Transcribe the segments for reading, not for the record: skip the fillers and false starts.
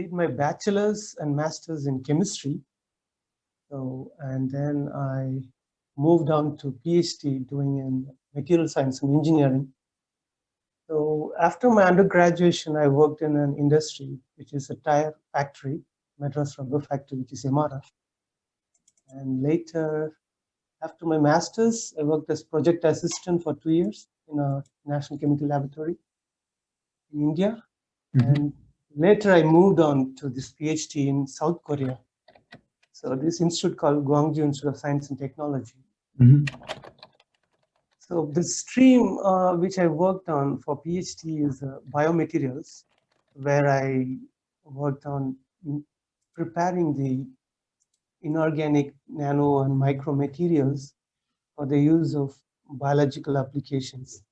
did my bachelor's and master's in chemistry. So, and then I moved on to PhD doing in material science and engineering. So after my undergraduation, I worked in an industry, which is a tire factory, Madras Rubber Factory, which is Emara. And later, after my master's, I worked as project assistant for 2 years in a national chemical laboratory in India. And later I moved on to this PhD in South Korea. So this institute called Gwangju Institute of Science and Technology. So the stream which I worked on for PhD is biomaterials, where I worked on preparing the inorganic nano and micro materials for the use of biological applications.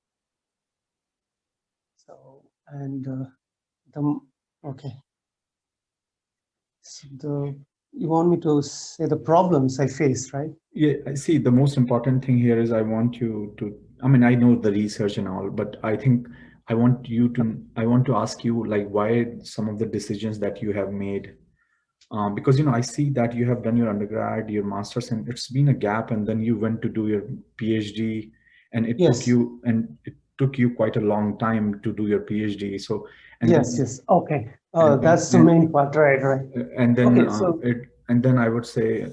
So, and okay. So you want me to say the problems I faced, right? Yeah, I see. The most important thing here is I want you to, I mean, I know the research and all, but I think I want to ask you like why some of the decisions that you have made. Because, I see that you have done your undergrad, your master's, and it's been a gap, and then you went to do your PhD, and it took you quite a long time to do your PhD. So, and yes. Okay. That's the main part, right. And then okay, so and then I would say,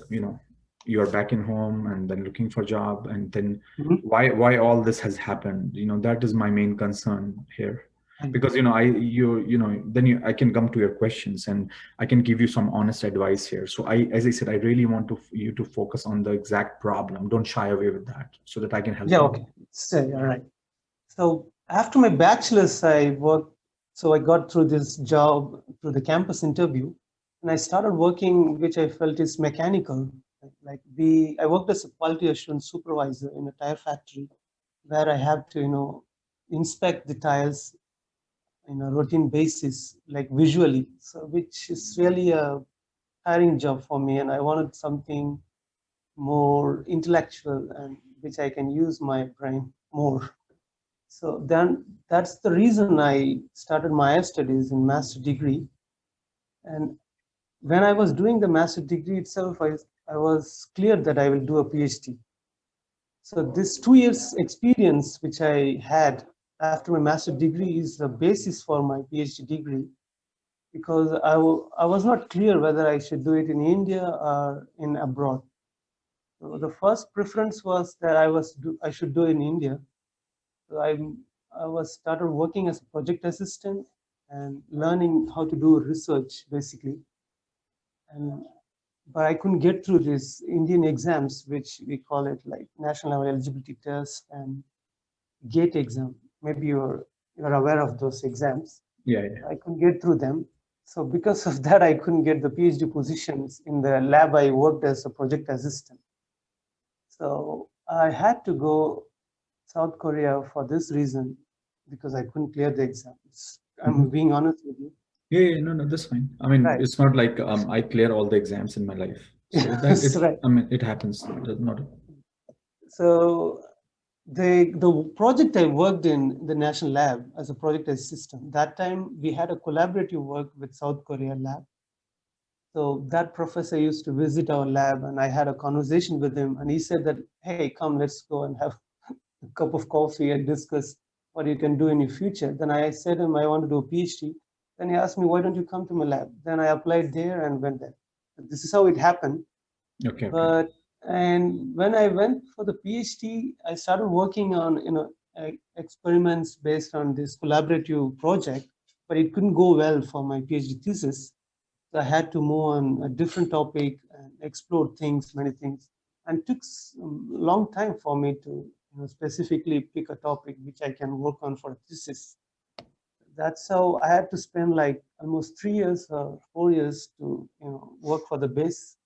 you're back in home and then looking for a job, and then why all this has happened? That is my main concern here. Because then I can come to your questions and I can give you some honest advice here. So as I said, I really want you to focus on the exact problem. Don't shy away with that, so that I can help you. Okay. All right. So after my bachelor's, I worked. So I got through this job through the campus interview, and I started working, which I felt is mechanical. I worked as a quality assurance supervisor in a tire factory, where I have to inspect the tires in a routine basis, like visually, so which is really a tiring job for me, and I wanted something more intellectual and which I can use my brain more. So then that's the reason I started my higher studies in master degree. And when I was doing the master degree itself, I was clear that I will do a PhD. So this 2 years experience which I had after my master degree is the basis for my PhD degree, because I was not clear whether I should do it in India or in abroad. So the first preference was that I should do it in India. So I started working as a project assistant and learning how to do research basically. But I couldn't get through these Indian exams, which we call it like National Level Eligibility Test and GATE exam. Maybe you're aware of those exams. Yeah. I couldn't get through them. So because of that, I couldn't get the PhD positions in the lab I worked as a project assistant. So I had to go South Korea for this reason, because I couldn't clear the exams. I'm being honest with you. Yeah, no, that's fine. I mean, It's not like I clear all the exams in my life. So right. I mean, it happens. So the project I worked in the national lab as a project assistant, that time we had a collaborative work with South Korea lab. So that professor used to visit our lab, and I had a conversation with him, and he said that, hey, come, let's go and have a cup of coffee and discuss what you can do in your future. Then I said to him, I want to do a PhD. Then he asked me, why don't you come to my lab? Then I applied there and went there. This is how it happened. Okay. And when I went for the PhD, I started working on experiments based on this collaborative project, but it couldn't go well for my PhD thesis. So I had to move on a different topic and explore many things, and it took a long time for me to specifically pick a topic which I can work on for a thesis. That's how I had to spend like almost 3 years or 4 years to work for the base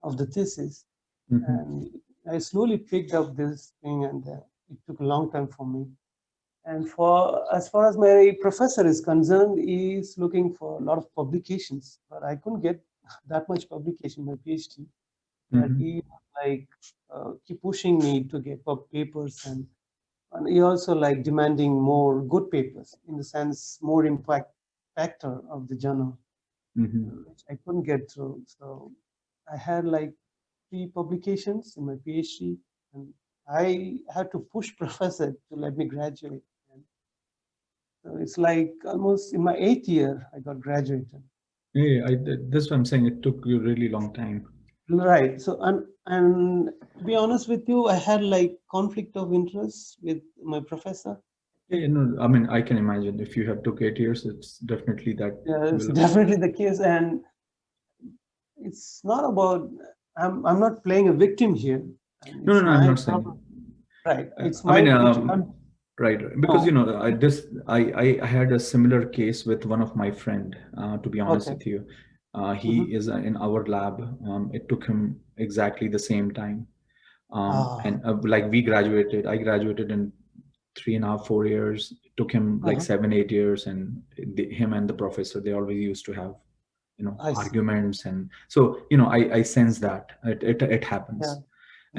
of the thesis. And I slowly picked up this thing, and it took a long time for me. And as far as my professor is concerned, he's looking for a lot of publications, but I couldn't get that much publication in my PhD. But he keep pushing me to get papers, and he also demanding more good papers, in the sense more impact factor of the journal. which I couldn't get through. So I had like 3 publications in my PhD, and I had to push professor to let me graduate. And so it's like almost in my 8th year, I got graduated. Yeah, that's what I'm saying. It took you a really long time. Right. So, and to be honest with you, I had like conflict of interest with my professor. Yeah, no, I mean, I can imagine if you have took 8 years, it's definitely that Yeah, it's will. definitely the case, and it's not about. I'm not playing a victim here, and No, no, it's no, I'm my not saying. problem. Right. It's I my mean, which I'm. right, because No. I had a similar case with one of my friend. To be honest Okay. with you, he Mm-hmm. is in our lab. It took him exactly the same time, Ah. and like we graduated. I graduated in 3.5, 4 years. It took him like Uh-huh. 7, 8 years, and him and the professor, they always used to have I see. arguments, and so I sense that it Yeah. happens,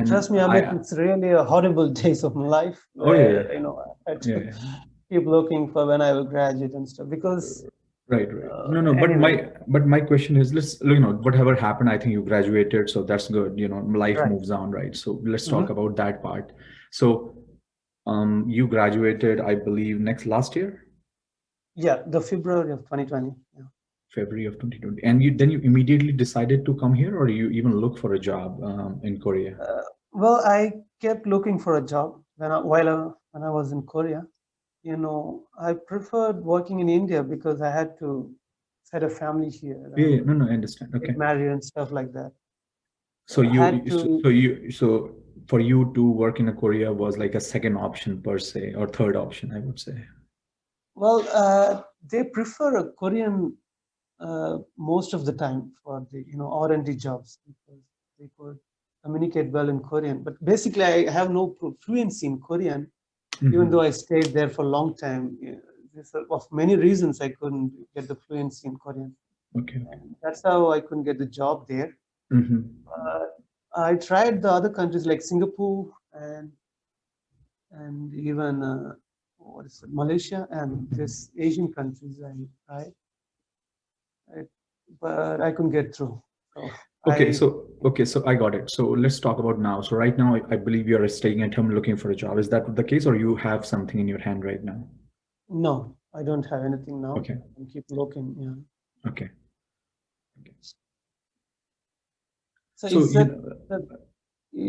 Trust and me, Amit, I. it's really a horrible days of my life Oh yeah, where I had yeah, to yeah. keep looking for when I will graduate and stuff because Right, right. No, no, but anyway. my question is, let's whatever happened, I think you graduated, so that's good. Life Right. moves on, right? So let's talk Mm-hmm. about that part. So you graduated, I believe, last year, Yeah, the February of 2020. Yeah. February of 2020, and you immediately decided to come here, or you even look for a job in Korea? Uh, well, I kept looking for a job when I was in Korea. I preferred working in India because I had to set a family here Yeah, yeah, and no, no, I understand. get Okay. married and stuff like that. So So I had to. so for you to work in a Korea was like a second option per se, or third option, I would say. Well, they prefer a Korean most of the time for the R&D jobs because they could communicate well in Korean. But basically, I have no fluency in Korean, even though I stayed there for a long time. Of many reasons, I couldn't get the fluency in Korean, Okay. and that's how I couldn't get the job there. Mm-hmm. I tried the other countries like Singapore and even what is it, Malaysia and this Asian countries. I tried, I, but I couldn't get through. So Okay, I so I got it. So let's talk about now. So right now, I believe you're staying at home looking for a job. Is that the case, or you have something in your hand right now? no, I don't have anything now. Okay, I keep looking. Yeah. okay. Okay. So So is that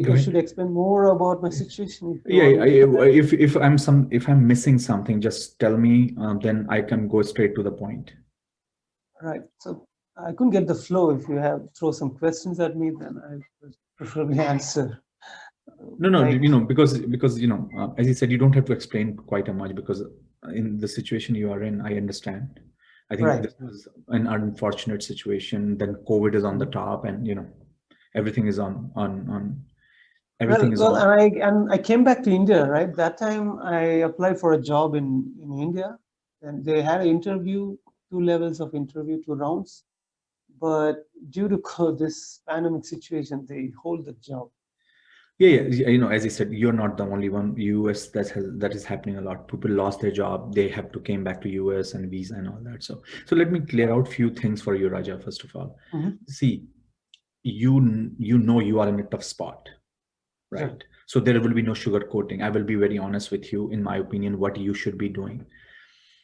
go I should ahead. explain more about my situation if you Yeah, want me to do that? if I'm missing something, just tell me. Then I can go straight to the point. Right. So I couldn't get the flow. If you have throw some questions at me, then I would preferably answer. No, no, Like because as you said, you don't have to explain quite a much because in the situation you are in, I understand. I think right. this is an unfortunate situation. Then COVID is on the Mhm. top, and everything is on Well, everything is well, on. and I came back to India. Right. That time I applied for a job in India, and they had an interview, 2 levels of interview, 2 rounds. But due to this pandemic situation, they hold the job. Yeah, And yeah. As you said, you're not the only one. US that is happening a lot. People lost their job. They have to came back to US and visa and all that. So let me clear out few things for you, Raja. First of all, Mhm. see, you are in a tough spot, Right. right? So there will be no sugarcoating. I will be very honest with you, in my opinion, what you should be doing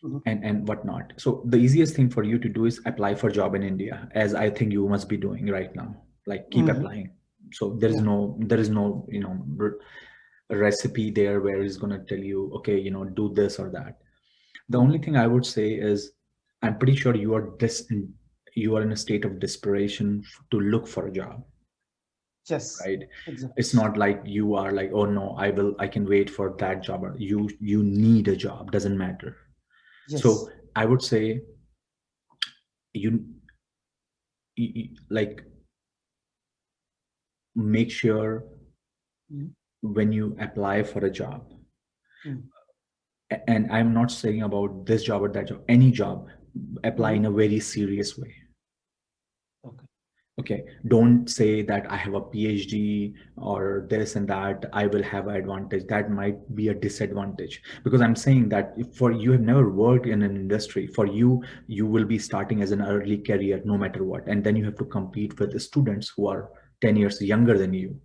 Mhm. and whatnot. So the easiest thing for you to do is apply for job in India, as I think you must be doing right now. Like keep Mhm. applying. So there is Yeah. no recipe there where it's going to tell you, okay, do this or that. The Mhm. only thing I would say is, I'm pretty sure you are in a state of desperation to look for a job, Yes. right? Exactly. It's not like you are like, oh no, I can wait for that job. Or you need a job, doesn't matter. So Yes. I would say you, like, make sure Mhm. when you apply for a job, Mhm. and I'm not saying about this job or that job, any job, apply Mhm. in a very serious way. Okay. Okay, don't say that I have a PhD or this and that, I will have an advantage. That might be a disadvantage, because I'm saying that if for you have never worked in an industry, for you, you will be starting as an early career no matter what. And then you have to compete with the students who are 10 years younger than you,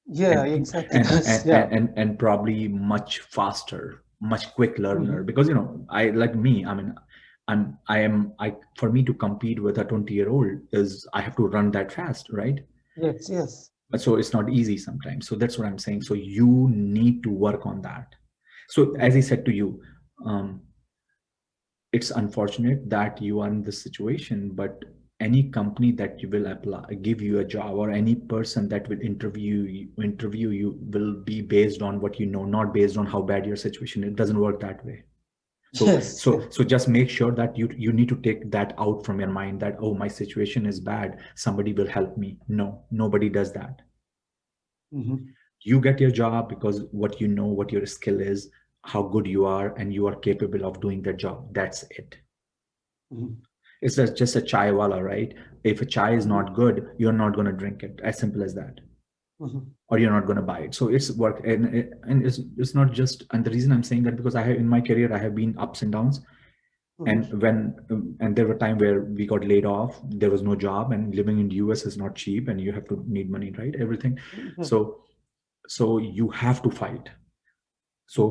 Yeah, and exactly. That's, yeah. and probably much faster, much quick learner. Mhm. Because I, like me, I mean, I for me to compete with a 20-year-old is, I have to run that fast, right? Yes, yes. But so it's not easy sometimes. So that's what I'm saying. So you need to work on that. So as Mhm. I said to you, um, it's unfortunate that you are in this situation, but any company that you will apply, give you a job, or any person that will interview you will be based on what you know, not based on how bad your situation is. It doesn't work that way. So Yes, yes. just make sure that you need to take that out from your mind, that, oh, my situation is bad, somebody will help me. No, nobody does that. Mhm. You get your job because what you know, what your skill is, how good you are, and you are capable of doing the job. That's it. Mhm. It's just a chai wala, right? If a chai is Mhm. not good, you're not going to drink it. As simple as that. Mhm. Or you're not going to buy it. So it's work, and it's not just. And the reason I'm saying that, because I have, in my career, I have been ups and downs. Mhm. And there were time where we got laid off, there was no job, and living in the US is not cheap, and you have to need money, right? Everything. Mhm. So you have to fight. Mhm. So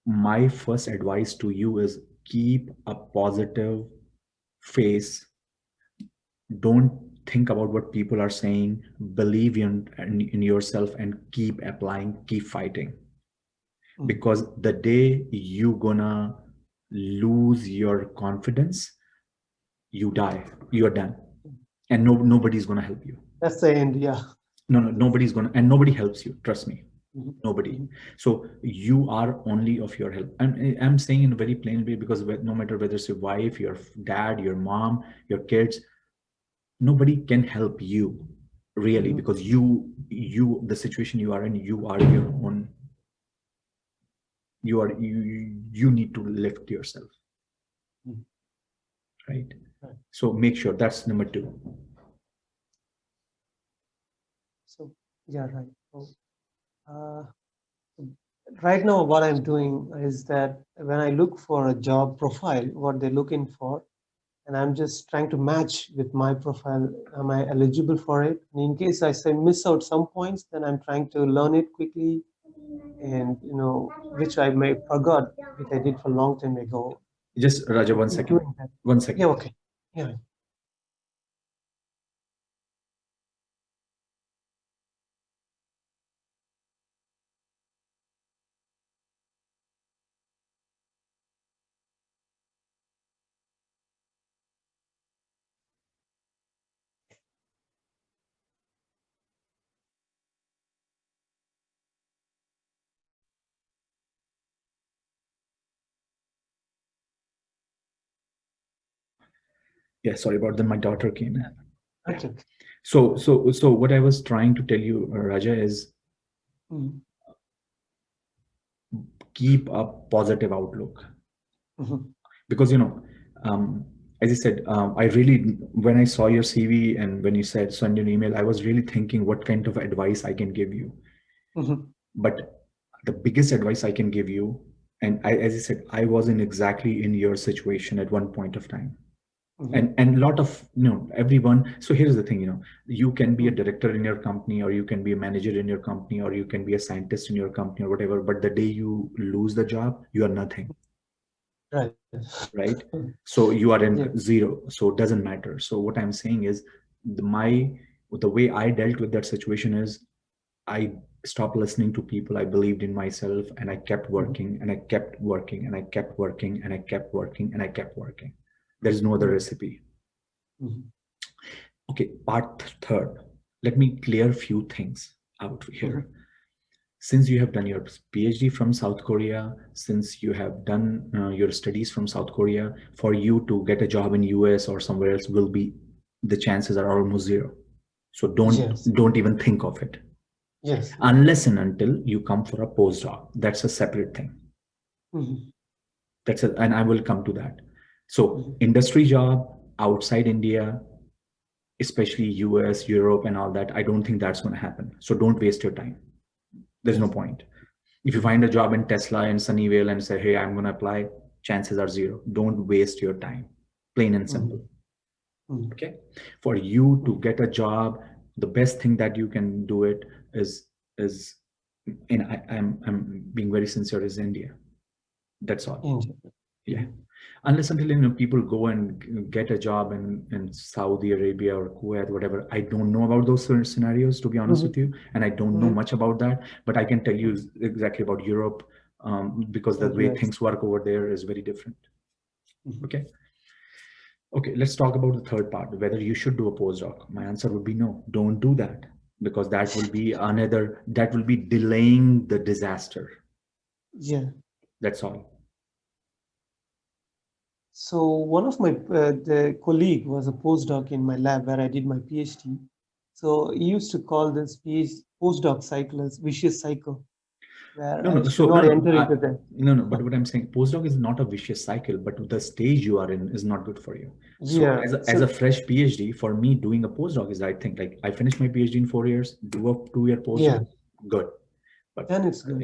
my first advice to you is, keep a positive face. Don't think about what people are saying. Believe in yourself, and keep applying, keep fighting. Mhm. Because the day you gonna lose your confidence, you die, you're done. And nobody's gonna help you. That's the end. Yeah. No, nobody's gonna, and nobody helps you, trust me. Mhm. Nobody. Mhm. So you are only of your help. I'm saying in a very plain way, because no matter whether it's your wife, your dad, your mom, your kids, nobody can help you, really, Mhm. because you the situation you are in, you are your own. You need to lift yourself, Mhm. right? Right. So make sure, that's number two. So, yeah, right. So, uh, right now, what I'm doing is that when I look for a job profile, what they're looking for, and I'm just trying to match with my profile. Am I eligible for it? And in case I say miss out some points, then I'm trying to learn it quickly, and which I may forgot, which I did for a long time ago. Just Raja, So one keep second. doing that. One Yeah, second. okay. Yeah. Yeah, sorry about that, my daughter came in. Yeah. Okay. So what I was trying to tell you, Raja, is Mhm. keep a positive outlook. Mhm. Because as I said, I really, when I saw your CV and when you said send an email, I was really thinking what kind of advice I can give you. Mhm. But the biggest advice I can give you, and as I said, I was in exactly in your situation at one point of time. Mhm. And a lot of everyone. So here's the thing, you can be a Mhm. director in your company, or you can be a manager in your company, or you can be a scientist in your company, or whatever, but the day you lose the job, you are nothing, Right. right? So you are Yeah. in zero, so it doesn't matter. So what I'm saying is, the way I dealt with that situation is, I stopped listening to people. I believed in myself, and I kept Mhm. working, and I kept working, and I kept working, and I kept working, and I kept working. There is no other Mhm. recipe. Mhm. Okay, part third. Let me clear a few things out here. Mhm. Since you have done your PhD from South Korea, since you have done your studies from South Korea, for you to get a job in US or somewhere else will be, the chances are almost zero. So Yes. don't even think of it, Yes. Yes. unless and until you come for a postdoc. That's a separate thing. Mhm. And I will come to that. So Mhm. industry job outside India, especially US, Europe, and all that. I don't think that's going to happen. So don't waste your time. There's no point. If you find a job in Tesla in Sunnyvale and say, hey, I'm going to apply, chances are zero. Don't waste your time. Plain and simple. Okay. For you to get a job, the best thing that you can do it is and I'm being very sincere, is India. That's all. India. Yeah. Unless until people go and get a job in Saudi Arabia or Kuwait, whatever. I don't know about those certain scenarios, to be honest with you, and I don't know much about that. But I can tell you exactly about Europe, because the way things work over there is very different. Okay. Okay, let's talk about the third part, whether you should do a postdoc. My answer would be no, don't do that, because that will be delaying the disaster. Yeah. That's all. So one of my the colleague was a postdoc in my lab where I did my PhD. So he used to call this postdoc cycle as vicious cycle, where No, I should not enter into that. No, but what I'm saying, postdoc is not a vicious cycle, but the stage you are in is not good for you. So Yeah. as a fresh PhD, for me, doing a postdoc is, I think, like, I finished my PhD in 4 years, do a 2-year postdoc, good. But then it's good.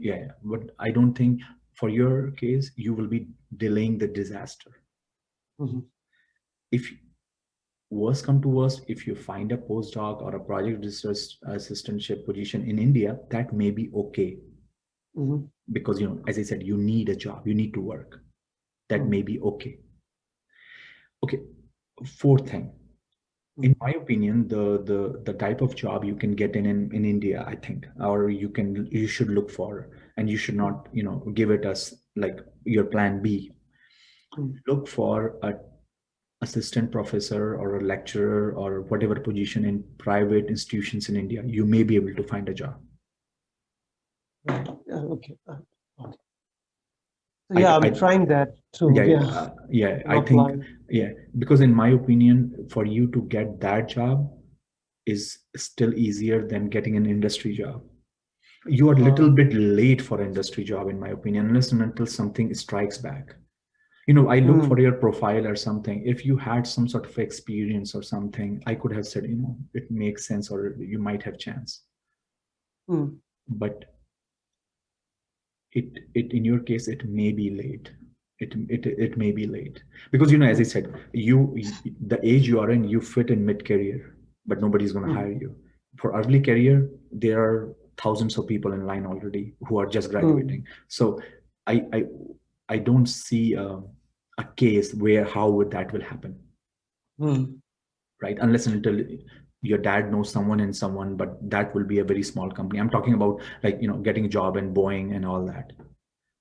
Yeah, but I don't think for your case, you will be delaying the disaster. If worst come to worst, if you find a postdoc or a project research assistantship position in India, that may be okay. Because, as I said, you need a job, you need to work. That may be okay. Okay. Fourth thing, in my opinion, the type of job you can get in India, I think, or you should look for, and you should not, give it as like your plan B. Look for a assistant professor or a lecturer or whatever position in private institutions in India. You may be able to find a job. Okay. So yeah, I'm trying that too. I think, because in my opinion, for you to get that job is still easier than getting an industry job. You are a little bit late for industry job, in my opinion, unless and until something strikes back. I look for your profile or something. If you had some sort of experience or something, I could have said, it makes sense, or you might have chance. But it in your case, it may be late. It may be late, because as I said, the age you are in, you fit in mid-career, but nobody's going to hire you. For early career, there are thousands of people in line already who are just graduating. So I don't see a case where that will happen. Right? Unless and until your dad knows someone and someone, but that will be a very small company. I'm talking about, like, getting a job in Boeing and all that.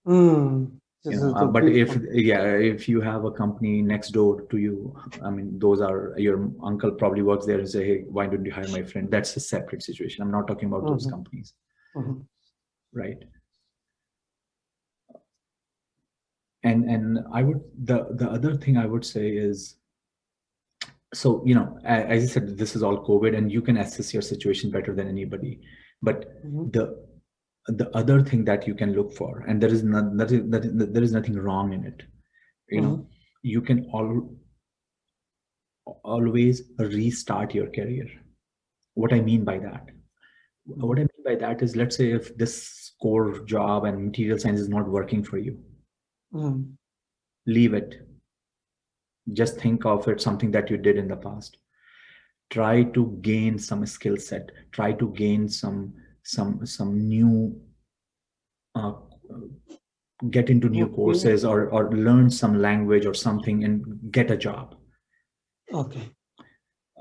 But if you have a company next door to you, I mean, those are, your uncle probably works there and say, hey, why don't you hire my friend? That's a separate situation. I'm not talking about those companies. Right. And I would, the other thing I would say is, so, as I said, this is all COVID and you can assess your situation better than anybody. But the other thing that you can look for, and there is nothing wrong in it, you can always restart your career. What I mean by that? What I mean by that is, let's say if this core job and material science is not working for you, leave it. Just think of it something that you did in the past. Try to gain some skill set. Try to gain some new, get into new courses, or learn some language or something and get a job. Okay.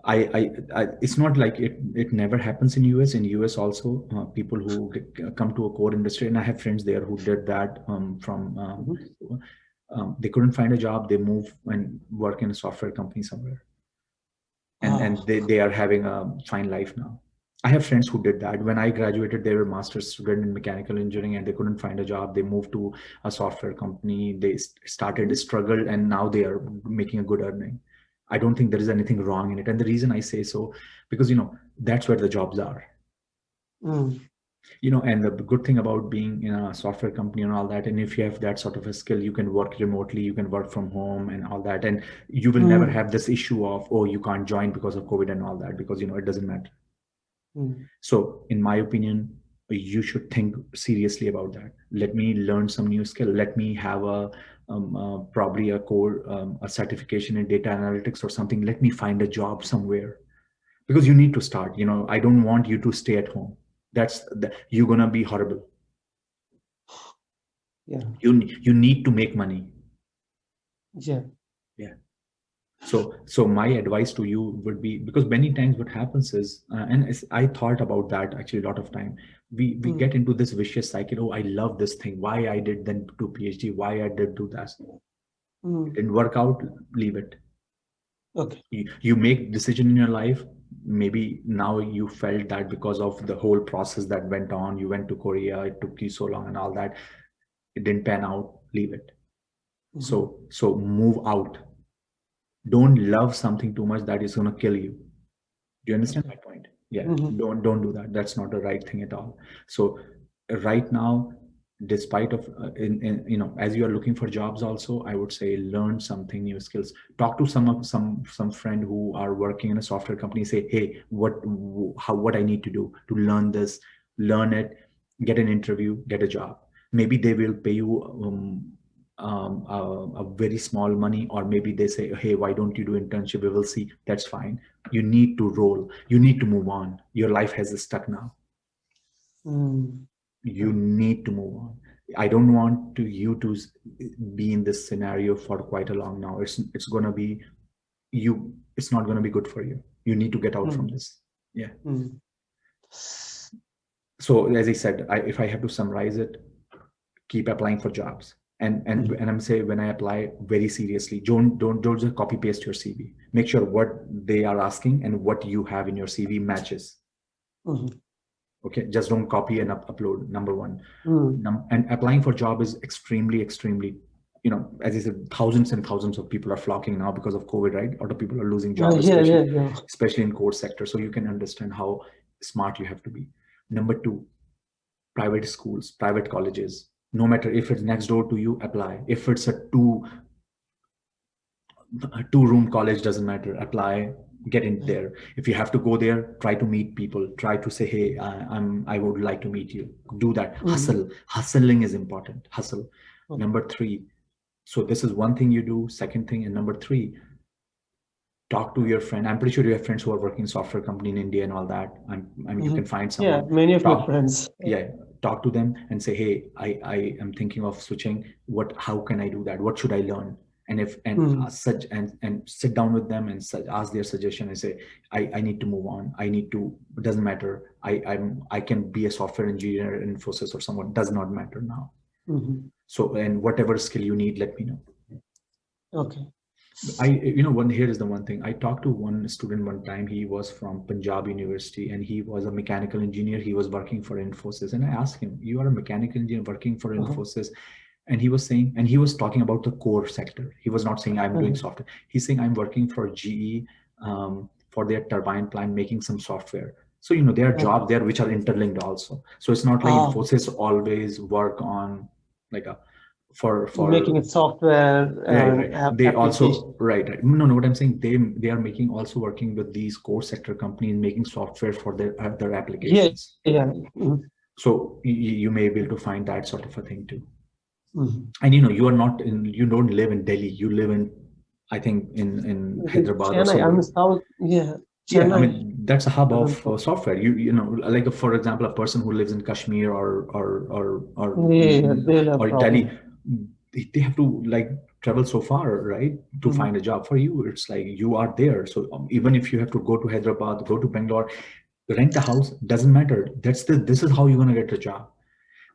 It's not like it never happens in US. In US also, people who come to a core industry, and I have friends there who did that they couldn't find a job, they move and work in a software company somewhere, and they are having a fine life now. I have friends who did that. When I graduated, they were master's student in mechanical engineering and they couldn't find a job. They moved to a software company. They started, struggled, and now they are making a good earning. I don't think there is anything wrong in it. And the reason I say so, because, that's where the jobs are. And the good thing about being in a software company and all that, and if you have that sort of a skill, you can work remotely, you can work from home and all that, and you will never Mm, have this issue of, oh, you can't join because of COVID and all that, because it doesn't matter. mm, So in my opinion, you should think seriously about that. Let me learn some new skill. Let me have probably a core a certification in data analytics or something. Let me find a job somewhere, because you need to start. I don't want you to stay at home. You're gonna be horrible. yeah, You need to make money. yeah. Yeah. So my advice to you would be, because many times what happens is, I thought about that actually a lot of time. We Mm, get into this vicious cycle. Oh, I love this thing. Why I did then do PhD? Why I did do that? It mm. didn't work out. Leave it. Okay. You make decision in your life. Maybe now you felt that because of the whole process that went on. You went to Korea. It took you so long and all that. It didn't pan out. Leave it. Mm-hmm. So move out. Don't love something too much that is going to kill you. Do you understand Okay. my point? Yeah. Mm-hmm. Don't do that. That's not the right thing at all. So right now, despite of as you are looking for jobs, also I would say learn something new skills. Talk to some friend who are working in a software company. Say, hey, what I need to do to learn this, learn it, get an interview, get a job. Maybe they will pay you a very small money, or maybe they say, hey, why don't you do internship? We will see. That's fine. You need to roll. You need to move on. Your life has stuck now. Mm. You need to move on. I don't want you to be in this scenario for quite a long now. It's going to be you. It's not going to be good for you. You need to get out from Mm. this. Yeah. Mm. So as I said, if I have to summarize it, keep applying for jobs. Mm. And I'm saying, when I apply, very seriously, don't just copy paste your CV. Make sure what they are asking and what you have in your CV matches. Mm. Okay, just don't copy and upload. Number one. Mm. And applying for job is extremely, as I said, thousands and thousands of people are flocking now because of COVID, right? A lot of people are losing job, Yeah, especially yeah, yeah. especially in core sector. So you can understand how smart you have to be. Number two, private schools, private colleges. No matter if it's next door to you, apply. If it's a two-room college, doesn't matter, apply, get in Yeah. there. If you have to go there, try to meet people, try to say, hey, I would like to meet you. Do that. Mm. Hustling is important. Hustle. Okay. Number three, so this is one thing you do. Second thing, and number three, talk to your friend. I'm pretty sure you have friends who are working in software company in India and all that. I mean, you Mm-hmm. can find Yeah, someone. many of my Talk, friends. yeah, talk to them and say, hey, I am thinking of switching. How can I do that? What should I learn? And if and Mm. such and sit down with them and ask their suggestion and say, I need to move on. I need to. It doesn't matter. I can be a software engineer in Infosys or someone. Does not matter now. Mm-hmm. So, and whatever skill you need, let me know. Okay. One here is the one thing. I talked to one student one time. He was from Punjab University and he was a mechanical engineer. He was working for Infosys. And I asked him, you are a mechanical engineer working for Uh-huh. Infosys. And he was saying, and he was talking about the core sector. He was not saying I'm doing Uh-huh. software. He's saying I'm working for GE for their turbine plant, making some software. So, there are Okay. jobs there which are interlinked also. So it's not like Ah, Infosys always work on like a making for it software right. and app They application. also right. No. What I'm saying, they are making also working with these core sector companies, making software for their Yeah, applications. yeah. Mm-hmm. So you may be able to find that sort of a thing too. Mm-hmm. And you don't live in Delhi. You live in, I think, in Is it Hyderabad or Chennai? I'm somewhere. in South. Yeah, Yeah, I Chennai. mean that's a hub of Anantapur. software. Like for example, a person who lives in Kashmir Yeah, they'll have or Delhi, problem. they have to like travel so far, right, to Mm-hmm. find a job. For you, it's like you are there. So even if you have to go to Hyderabad, go to Bangalore, rent a house, doesn't matter. This is how you're gonna get a job.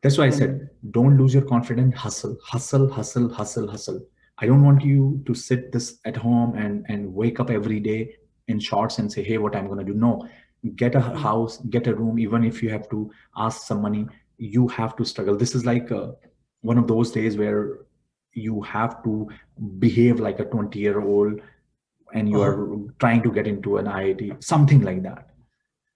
That's why I said, Mm-hmm. don't lose your confidence. Hustle, hustle, hustle, hustle, hustle. I don't want you to sit this at home and wake up every day in shorts and say, hey, what I'm going to do. No, get a house, get a room. Even if you have to ask some money, you have to struggle. This is like one of those days where you have to behave like a 20-year-old and you Uh-huh. are trying to get into an IIT, something like that.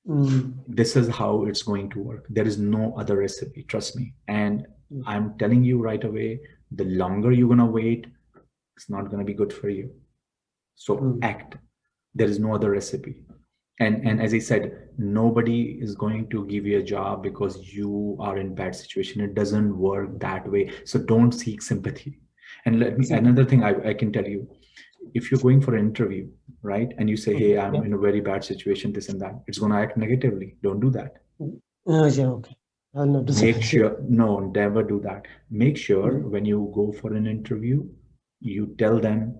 This is how it's going to work. There is no other recipe, trust me. And I'm telling you right away, the longer you're going to wait, it's not going to be good for you. So act. There is no other recipe. And as I said, nobody is going to give you a job because you are in bad situation. It doesn't work that way. So don't seek sympathy. And let me, another thing I can tell you, if you're going for an interview, right, and you say, hey, I'm in a very bad situation, this and that, it's going to act negatively. Don't do that. Yeah, okay. I'll not do Make that. sure, no, never do that. Make sure when you go for an interview, you tell them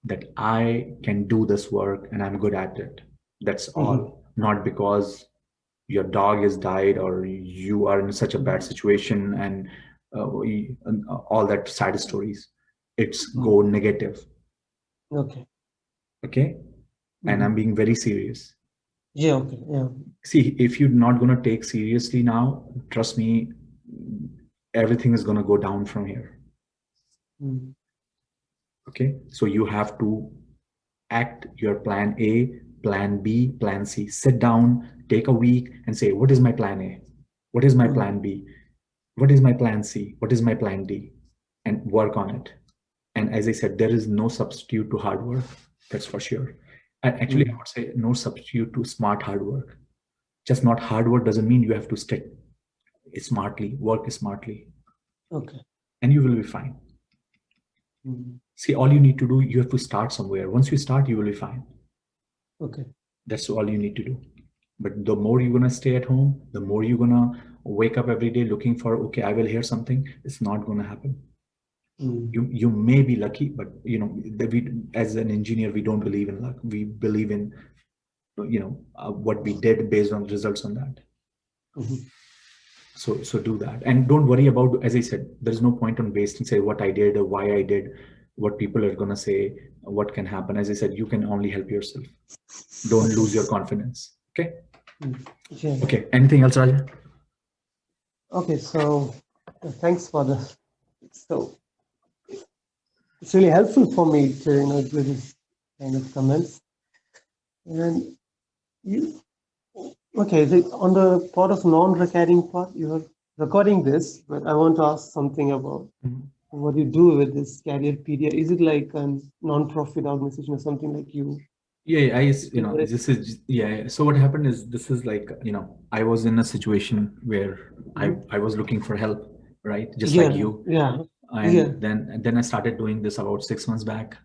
that I can do this work and I'm good at it. That's all. Not because your dog has died or you are in such a bad situation and all that sad stories. It's go negative. Okay. Okay. And I'm being very serious. Yeah, okay. Yeah. See, if you're not going to take seriously now, trust me, everything is going to go down from here. Okay. So you have to act your plan A, plan B, plan C. Sit down, take a week and say, what is my plan A? What is my plan B? What is my plan C? What is my plan D? And work on it. And as I said, there is no substitute to hard work. That's for sure. And actually, I would say no substitute to smart hard work. Just not hard work doesn't mean you have to stick smartly, work smartly. Okay. And you will be fine. See, all you need to do, you have to start somewhere. Once you start, you will be fine. Okay. That's all you need to do. But the more you're going to stay at home, the more you're going to wake up every day looking for, okay, I will hear something. It's not going to happen. You may be lucky, but you know, as an engineer, we don't believe in luck. We believe in, you know, what we did based on results on that. So do that, and don't worry about, as I said, there's no point on wasting, say what I did or why I did, what people are going to say, what can happen. As I said, you can only help yourself. Don't lose your confidence. Okay. Yeah. Okay. Anything else, Raja? Okay. So thanks for the, so it's really helpful for me to, you know, do this kind of comments. And you, okay, on the part of non-recording part, you are recording this, but I want to ask something about what you do with this Careerpedia. Is it like a non-profit organization or something like you? Yeah, you know, this is, yeah. So what happened is, this is like, you know, I was in a situation where I was looking for help, right? Just like you. Yeah. And then I started doing this about 6 months back,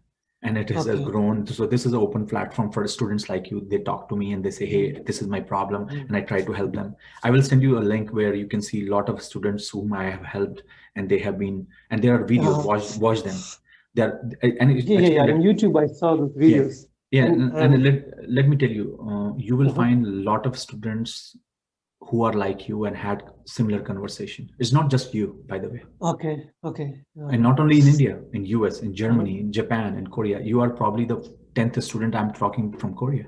and it has grown. So this is an open platform for students like you. They talk to me and they say, hey, this is my problem, and I try to help them. I will send you a link where you can see a lot of students whom I have helped, and they have been, and there are videos. Watch them. They're, and on YouTube I saw those videos. Yeah, and let me tell you, you will find a lot of students who are like you and had similar conversation. It's not just you, by the way. Okay. And not only in India, in US, in Germany, in Japan, in Korea. You are probably the 10th student I'm talking from Korea.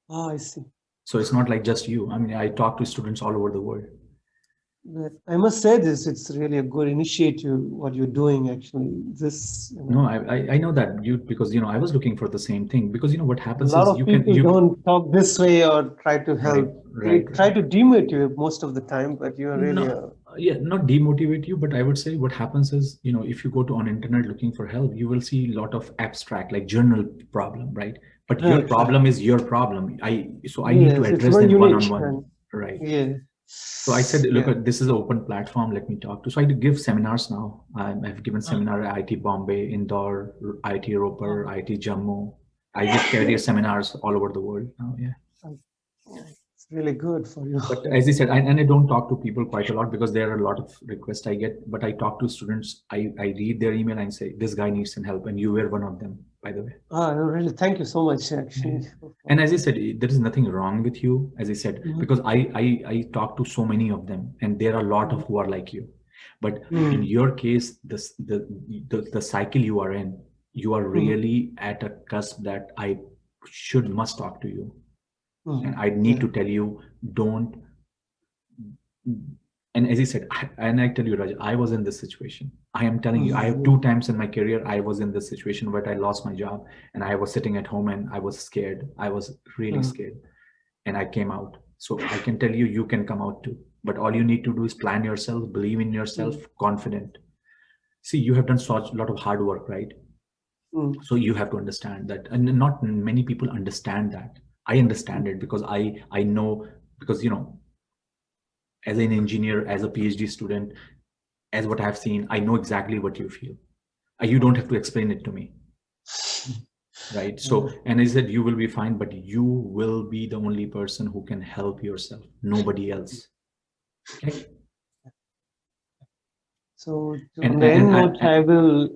Oh, I see. So it's not like just you. I mean, I talk to students all over the world. But I must say this, it's really a good initiative, what you're doing actually. This, you know, No, I know that, you, because, you know, I was looking for the same thing, because, you know, what happens a lot is of people don't talk this way or try to help. They try to demotivate most of the time, but you're really yeah, not demotivate you, but I would say what happens is, you know, if you go to on internet looking for help, you will see a lot of abstract, like journal problem, right? But your problem is your problem. So I need to address them one-on-one, right? Yeah. So I said, look, this is an open platform. Let me talk to. So I give seminars now. I've given seminar at IIT Bombay, Indore, IIT Ropar, IIT Jammu. I give career seminars all over the world now. Yeah. It's really good for you. But as I said, and I don't talk to people quite a lot because there are a lot of requests I get. But I talk to students. I read their email and say, this guy needs some help, and you were one of them, by the way. Really, thank you so much, actually. And as I said, there is nothing wrong with you, as I said, because I talk to so many of them, and there are a lot of who are like you. But in your case, the cycle you are in, you are really at a cusp that I must talk to you. And I need to tell you, don't. And as I said, I tell you, Raj, I was in this situation. I am telling you, I have 2 times in my career, I was in this situation where I lost my job and I was sitting at home and I was scared. I was really scared. And I came out. So I can tell you, you can come out too. But all you need to do is plan yourself, believe in yourself, confident. See, you have done such a lot of hard work, right? So you have to understand that, and not many people understand that. I understand it because I know, because as an engineer, as a PhD student, as what I've seen, I know exactly what you feel. You don't have to explain it to me, right? So, and I said you will be fine, but you will be the only person who can help yourself, nobody else. Okay. So on the end note, I will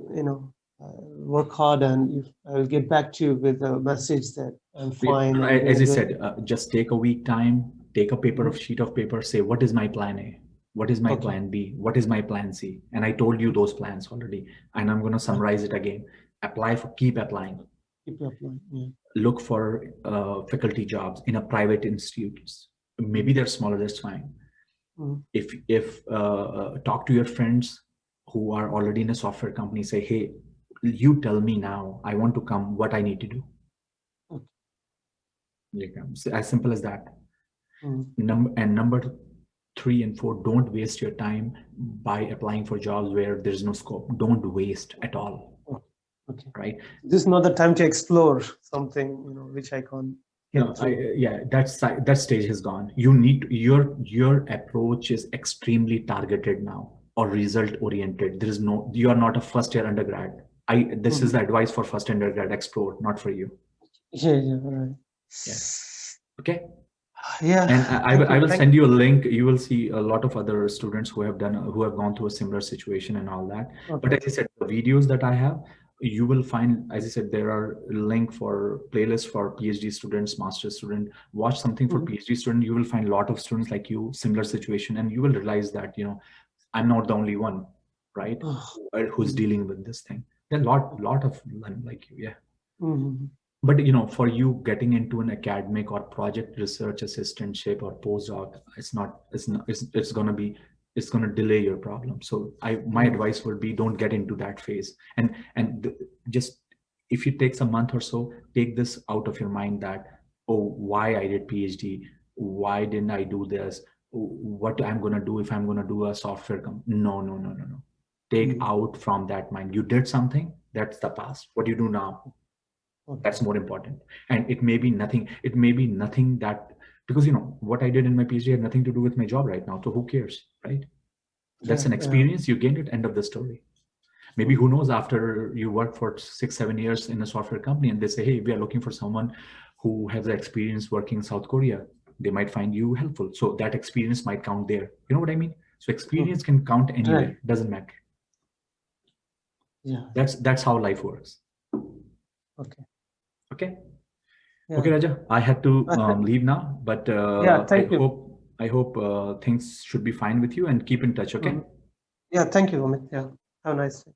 work hard, and I will get back to you with a message that I'm fine. As I said, just take a week time, take a sheet of paper, say, what is my plan A? What is my plan B? What is my plan C? And I told you those plans already, and I'm going to summarize it again. Keep applying. Keep applying. Yeah. Look for faculty jobs in a private institutes. Maybe they're smaller, that's fine. If talk to your friends who are already in a software company, say, hey, you tell me now, I want to come, what I need to do. As simple as that. Number 3 and 4, don't waste your time by applying for jobs where there's no scope. Don't waste at all. Right? This is not the time to explore something which I can't. No, that stage has gone. You need your approach is extremely targeted now, or result oriented. There is no, you are not a first year undergrad. This is the advice for first undergrad. Explore, not for you. Right. Okay. Yeah. And I will send you a link. You will see a lot of other students who have gone through a similar situation and all that. But as I said, the videos that I have, you will find, as I said, there are link for playlists for PhD students, master's student. Watch something for PhD student. You will find a lot of students like you, similar situation, and you will realize that I'm not the only one, right? Who's dealing with this thing. There are a lot of them like you, yeah. But for you getting into an academic or project research assistantship or postdoc, it's going to delay your problem. So my advice would be, don't get into that phase. And just, if it takes a month or so, take this out of your mind that, oh, why I did PhD, why didn't I do this, what I'm going to do if I'm going to do a software company. No. Take out from that mind. You did something, that's the past. What do you do now? That's more important. And it may be nothing. It may be nothing that, because what I did in my PhD had nothing to do with my job right now. So who cares, right? That's an experience. You gained it. End of the story. Maybe who knows, after you work for 6-7 years in a software company and they say, hey, we are looking for someone who has the experience working in South Korea. They might find you helpful. So that experience might count there. You know what I mean? So experience can count anywhere. Doesn't matter. Yeah. That's how life works. Okay. Yeah. Okay, Raja, I had to leave now, but I hope things should be fine with you, and keep in touch. Okay. Yeah. Thank you, Amit. Yeah. Have a nice day.